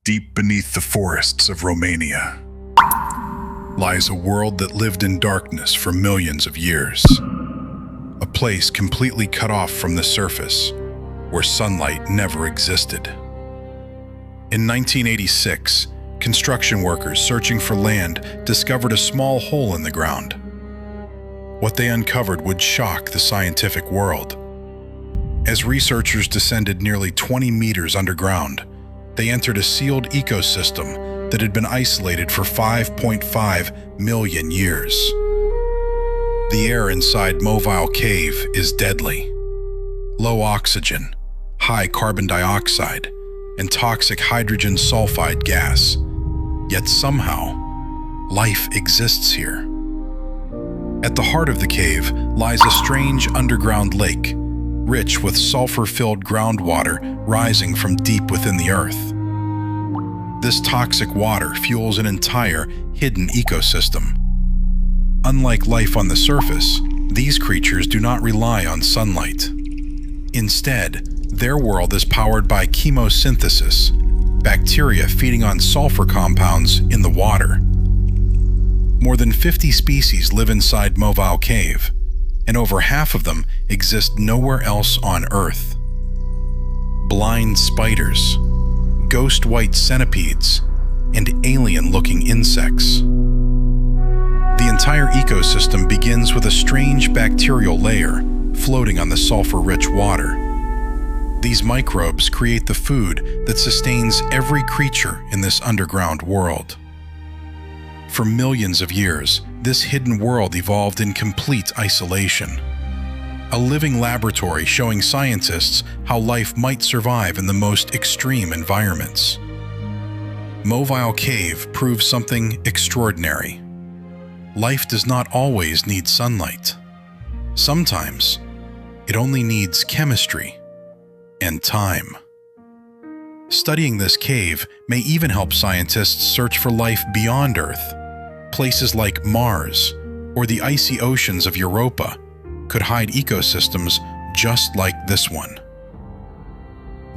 Deep beneath the forests of Romania lies a world that lived in darkness for millions of years. A place completely cut off from the surface, where sunlight never existed. In 1986, construction workers searching for land discovered a small hole in the ground. What they uncovered would shock the scientific world. As researchers descended nearly 20 meters underground, they entered a sealed ecosystem that had been isolated for 5.5 million years. The air inside Mobile Cave is deadly. Low oxygen, high carbon dioxide, and toxic hydrogen sulfide gas. Yet somehow, life exists here. At the heart of the cave lies a strange underground lake, rich with sulfur-filled groundwater rising from deep within the earth. This toxic water fuels an entire hidden ecosystem. Unlike life on the surface, these creatures do not rely on sunlight. Instead, their world is powered by chemosynthesis, bacteria feeding on sulfur compounds in the water. More than 50 species live inside Mobile Cave, and over half of them exist nowhere else on Earth. Blind spiders, ghost white centipedes, and alien-looking insects. The entire ecosystem begins with a strange bacterial layer floating on the sulfur-rich water. These microbes create the food that sustains every creature in this underground world. For millions of years, this hidden world evolved in complete isolation. A living laboratory showing scientists how life might survive in the most extreme environments. Mobile Cave proves something extraordinary. Life does not always need sunlight. Sometimes, it only needs chemistry and time. Studying this cave may even help scientists search for life beyond Earth. Places like Mars or the icy oceans of Europa could hide ecosystems just like this one.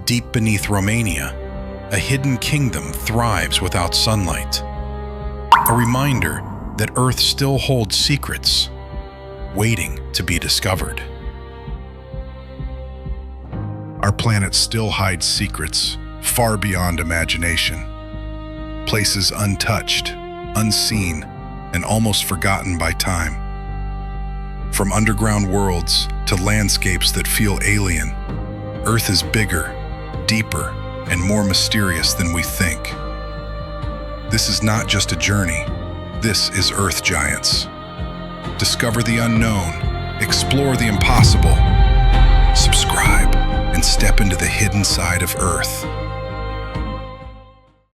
Deep beneath Romania, a hidden kingdom thrives without sunlight. A reminder that Earth still holds secrets, waiting to be discovered. Our planet still hides secrets far beyond imagination. Places untouched, unseen, and almost forgotten by time. From underground worlds to landscapes that feel alien, Earth is bigger, deeper, and more mysterious than we think. This is not just a journey. This is Earth Giants. Discover the unknown, explore the impossible, subscribe, and step into the hidden side of Earth.